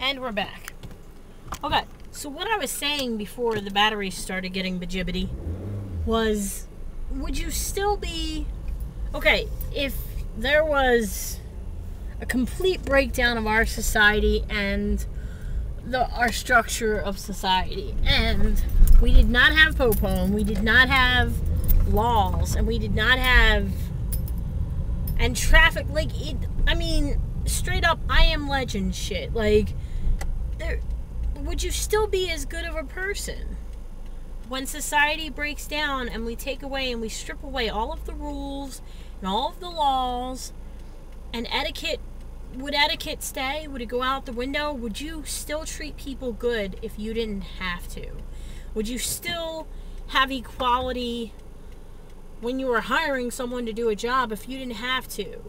And we're back. Okay, so what I was saying before the batteries started getting bajibbity was, would you still be... Okay, if there was a complete breakdown of our society and our structure of society, and we did not have popo, and we did not have laws, and we did not have... And traffic, like, it... I mean, straight up, I Am Legend shit. Like, would you still be as good of a person? When society breaks down and we take away and we strip away all of the rules and all of the laws and etiquette, would etiquette stay? Would it go out the window? Would you still treat people good if you didn't have to? Would you still have equality when you were hiring someone to do a job if you didn't have to?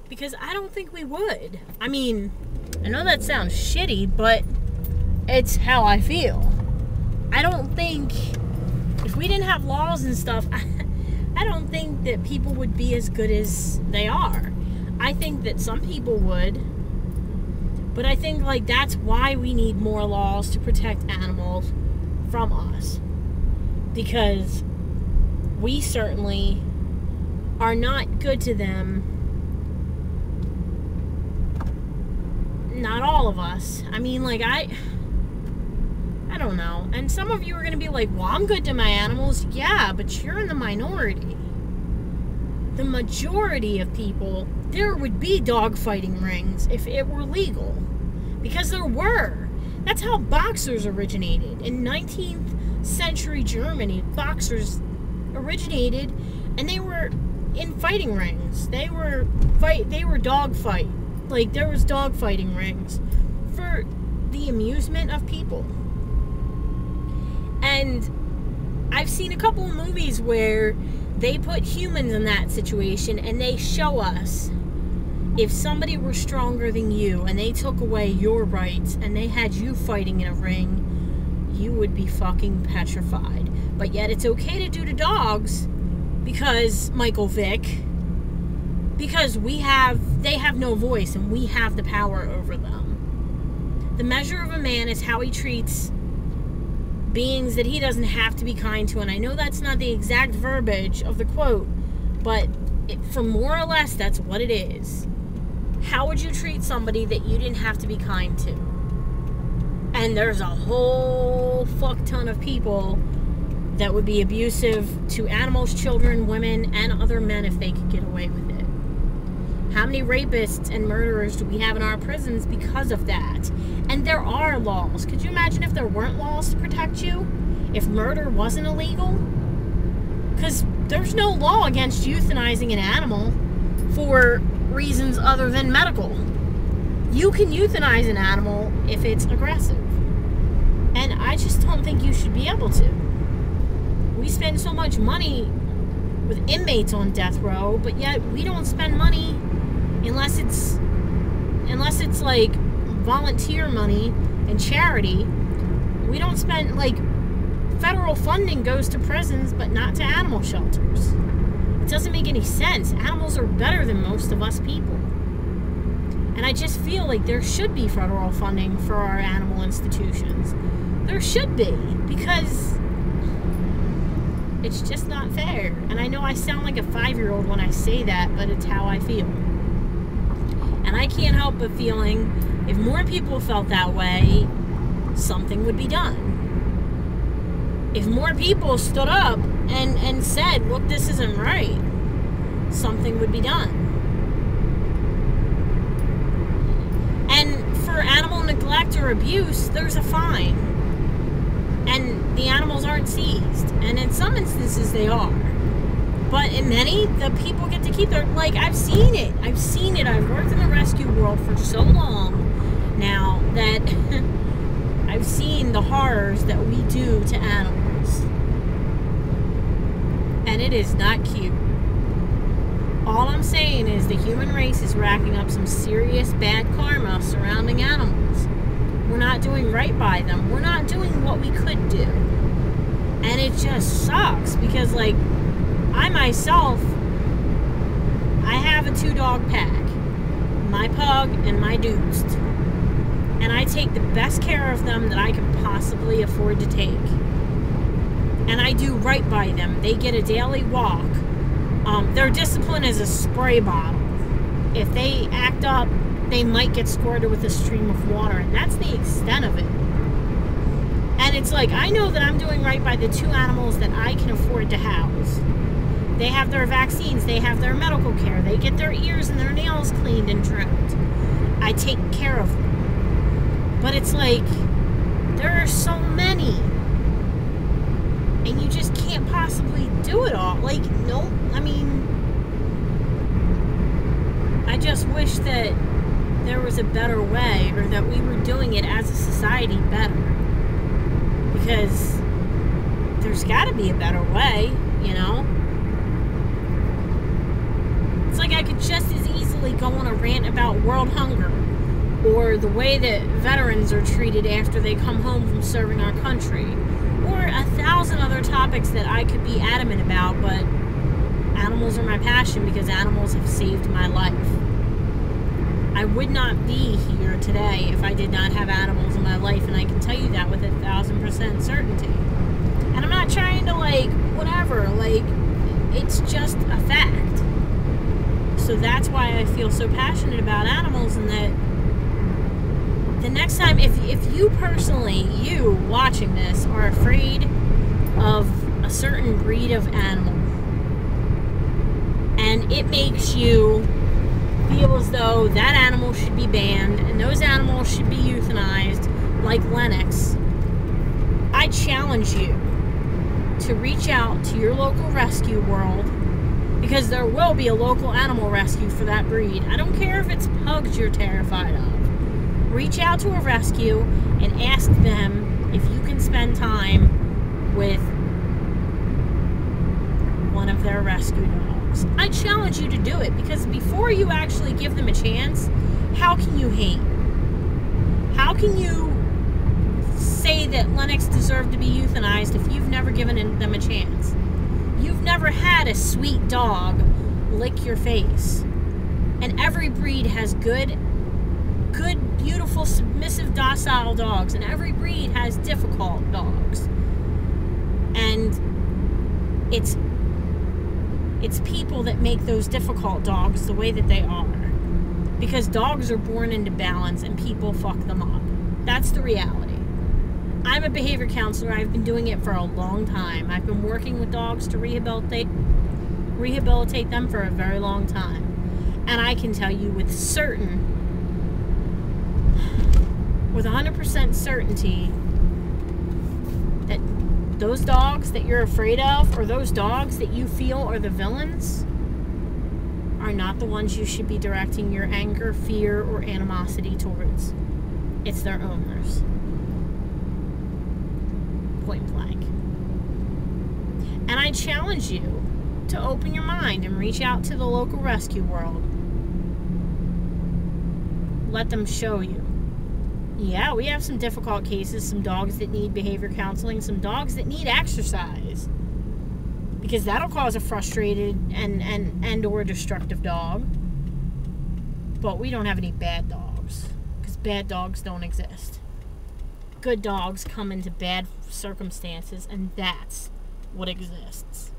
Because I don't think we would. I mean, I know that sounds shitty, but it's how I feel. I don't think, if we didn't have laws and stuff, I don't think that people would be as good as they are. I think that some people would, but I think, like, that's why we need more laws to protect animals from us. Because we certainly are not good to them. Not all of us. I mean, like, I don't know. And some of you are going to be like, well, I'm good to my animals. Yeah, but you're in the minority. The majority of people, there would be dog fighting rings if it were legal. Because there were. That's how boxers originated. In 19th century Germany, boxers originated, and they were in fighting rings. They were dog fight. Like, there was dog fighting rings for the amusement of people. And I've seen a couple of movies where they put humans in that situation, and they show us if somebody were stronger than you and they took away your rights and they had you fighting in a ring, you would be fucking petrified. But yet it's okay to do to dogs because, Michael Vick, because they have no voice and we have the power over them. The measure of a man is how he treats beings that he doesn't have to be kind to. And I know that's not the exact verbiage of the quote, but for more or less, that's what it is. How would you treat somebody that you didn't have to be kind to? And there's a whole fuck ton of people that would be abusive to animals, children, women, and other men if they could get away with it. How many rapists and murderers do we have in our prisons because of that? And there are laws. Could you imagine if there weren't laws to protect you? If murder wasn't illegal? Because there's no law against euthanizing an animal for reasons other than medical. You can euthanize an animal if it's aggressive. And I just don't think you should be able to. We spend so much money with inmates on death row, but yet we don't spend money unless it's like volunteer money and charity. We don't spend, like, federal funding goes to prisons but not to animal shelters. It doesn't make any sense. Animals are better than most of us people. And I just feel like there should be federal funding for our animal institutions. There should be, because it's just not fair. And I know I sound like a 5-year-old when I say that, but it's how I feel. And I can't help but feeling if more people felt that way, something would be done. If more people stood up and said, look, this isn't right, something would be done. And for animal neglect or abuse, there's a fine. And the animals aren't seized. And in some instances, they are. But in many, the people get to keep their... Like, I've seen it. I've worked in the rescue world for so long now that I've seen the horrors that we do to animals. And it is not cute. All I'm saying is the human race is racking up some serious bad karma surrounding animals. We're not doing right by them. We're not doing what we could do. And it just sucks because, like, I myself, I have a 2-dog pack. My pug and my Dukes. and I take the best care of them that I can possibly afford to take. And I do right by them. They get a daily walk. Their discipline is a spray bottle. If they act up, they might get squirted with a stream of water, and that's the extent of it. And it's like, I know that I'm doing right by the 2 animals that I can afford to house. They have their vaccines, they have their medical care, they get their ears and their nails cleaned and trimmed. I take care of them. But it's like, there are so many. And you just can't possibly do it all. Like, no, I mean, I just wish that there was a better way, or that we were doing it as a society better. Because there's got to be a better way, you know? It's like I could just as easily go on a rant about world hunger, or the way that veterans are treated after they come home from serving our country, or 1,000 other topics that I could be adamant about, but animals are my passion because animals have saved my life. I would not be here today if I did not have animals in my life, and I can tell you that with 1,000% certainty. And I'm not trying to, like, whatever, like, it's just a fact. So that's why I feel so passionate about animals, and that the next time, if you personally, you watching this, are afraid of a certain breed of animal, and it makes you feel as though that animal should be banned and those animals should be euthanized, like Lennox, I challenge you to reach out to your local rescue world, because there will be a local animal rescue for that breed. I don't care if it's pugs you're terrified of. Reach out to a rescue and ask them if you can spend time with one of their rescue dogs. I challenge you to do it, because before you actually give them a chance, how can you hate? How can you say that Lennox deserved to be euthanized if you've never given them a chance? You've never had a sweet dog lick your face. And every breed has good, beautiful, submissive, docile dogs, and every breed has difficult dogs. And it's people that make those difficult dogs the way that they are. Because dogs are born into balance and people fuck them up. That's the reality. I'm a behavior counselor. I've been doing it for a long time. I've been working with dogs to rehabilitate them for a very long time. And I can tell you with 100% certainty, that those dogs that you're afraid of, or those dogs that you feel are the villains, are not the ones you should be directing your anger, fear, or animosity towards. It's their owners. Point blank. And I challenge you to open your mind and reach out to the local rescue world. Let them show you. Yeah, we have some difficult cases, some dogs that need behavior counseling, some dogs that need exercise, because that'll cause a frustrated and or destructive dog. But we don't have any bad dogs, because bad dogs don't exist. Good dogs come into bad circumstances, and that's what exists.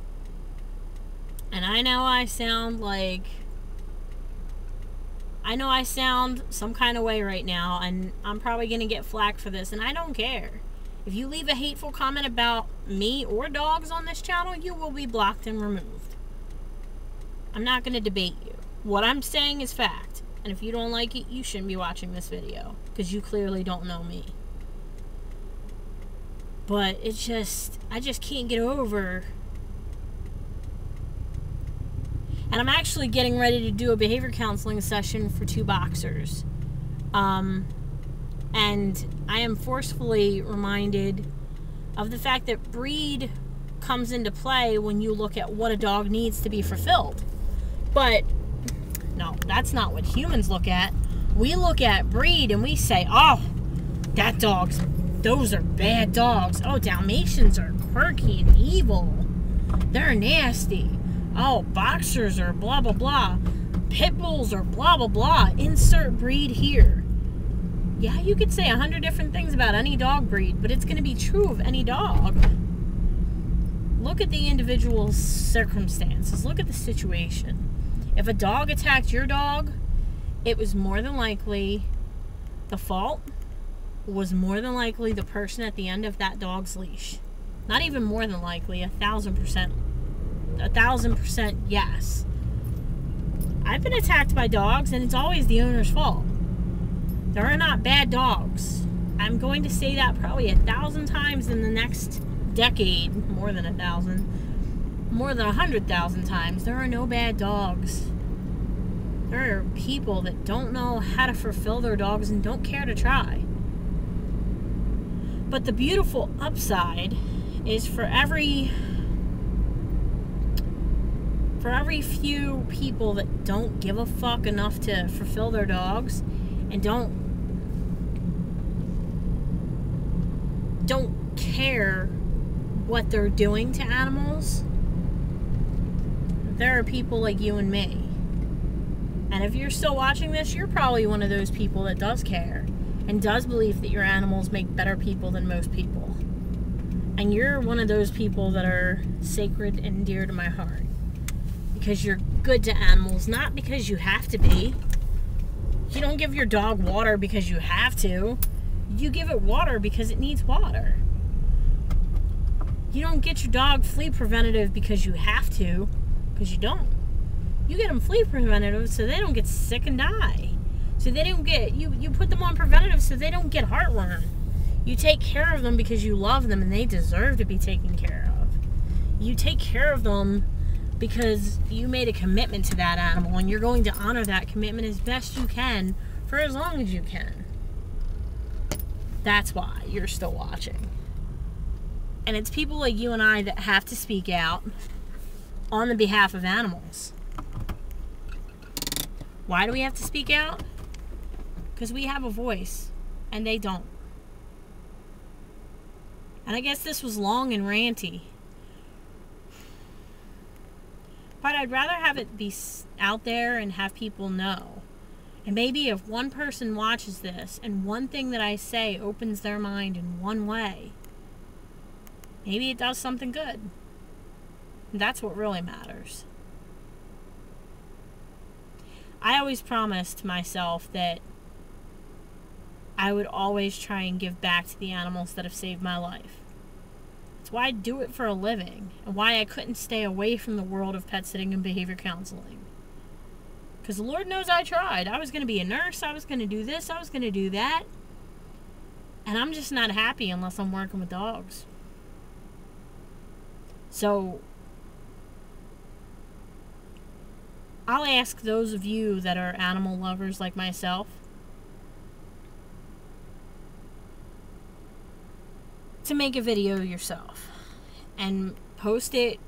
And I know I sound some kind of way right now, and I'm probably going to get flack for this, and I don't care. If you leave a hateful comment about me or dogs on this channel, you will be blocked and removed. I'm not going to debate you. What I'm saying is fact, and if you don't like it, you shouldn't be watching this video, because you clearly don't know me. But I just can't get over. And I'm actually getting ready to do a behavior counseling session for 2 boxers. And I am forcefully reminded of the fact that breed comes into play when you look at what a dog needs to be fulfilled. But no, that's not what humans look at. We look at breed and we say, oh, those are bad dogs. Oh, Dalmatians are quirky and evil. They're nasty. Oh, boxers are blah, blah, blah. Pit bulls are blah, blah, blah. Insert breed here. Yeah, you could say 100 different things about any dog breed, but it's going to be true of any dog. Look at the individual circumstances. Look at the situation. If a dog attacked your dog, it was more than likely the fault was more than likely the person at the end of that dog's leash. Not even more than likely, 1,000%. 1,000% yes. I've been attacked by dogs, and it's always the owner's fault. There are not bad dogs. I'm going to say that probably 1,000 times in the next decade. More than 1,000. More than 100,000 times. There are no bad dogs. There are people that don't know how to fulfill their dogs and don't care to try. But the beautiful upside is for every few people that don't give a fuck enough to fulfill their dogs and don't care what they're doing to animals, there are people like you and me. And if you're still watching this, you're probably one of those people that does care and does believe that your animals make better people than most people. And you're one of those people that are sacred and dear to my heart. Because you're good to animals, not because you have to be. You don't give your dog water because you have to. You give it water because it needs water. You don't get your dog flea preventative because you have to, because you don't. You get them flea preventative so they don't get sick and die. So they don't get, you put them on preventative so they don't get heartworm. You take care of them because you love them and they deserve to be taken care of. You take care of them because you made a commitment to that animal and you're going to honor that commitment as best you can for as long as you can. That's why you're still watching. And it's people like you and I that have to speak out on the behalf of animals. Why do we have to speak out? Because we have a voice and they don't. And I guess this was long and ranty. But I'd rather have it be out there and have people know. And maybe if one person watches this and one thing that I say opens their mind in one way, maybe it does something good. And that's what really matters. I always promised myself that I would always try and give back to the animals that have saved my life. It's why I do it for a living, and why I couldn't stay away from the world of pet sitting and behavior counseling. Because the Lord knows I tried. I was going to be a nurse, I was going to do this, I was going to do that. And I'm just not happy unless I'm working with dogs. So, I'll ask those of you that are animal lovers like myself to make a video yourself and post it,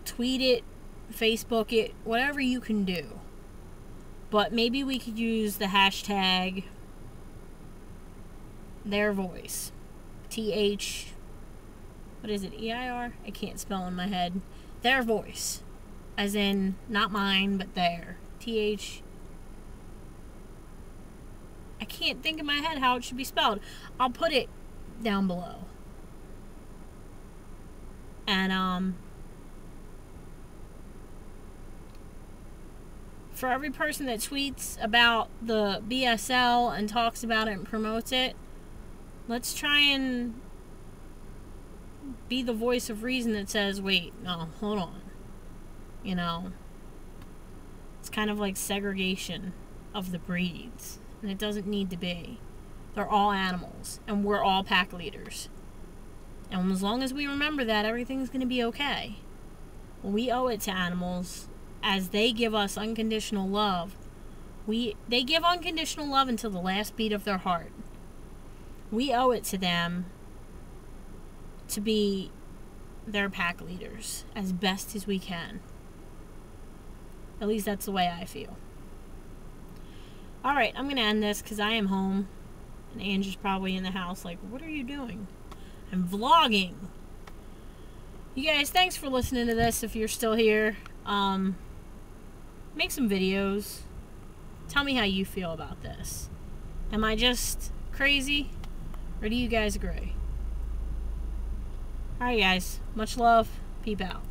tweet it, Facebook it, whatever you can do. But maybe we could use the hashtag theirvoice. What is it, EIR? I can't spell in my head. Theirvoice. As in, not mine, but their. I can't think in my head how it should be spelled. I'll put it down below. And, for every person that tweets about the BSL and talks about it and promotes it, let's try and be the voice of reason that says, wait, no, hold on. You know, it's kind of like segregation of the breeds, and it doesn't need to be. They're all animals, and we're all pack leaders. And as long as we remember that, everything's going to be okay. We owe it to animals as they give us unconditional love. They give unconditional love until the last beat of their heart. We owe it to them to be their pack leaders as best as we can. At least that's the way I feel. Alright, I'm going to end this because I am home. And Angie's probably in the house like, what are you doing? I'm vlogging. You guys, thanks for listening to this if you're still here. Make some videos. Tell me how you feel about this. Am I just crazy? Or do you guys agree? Alright guys, much love. Peep out.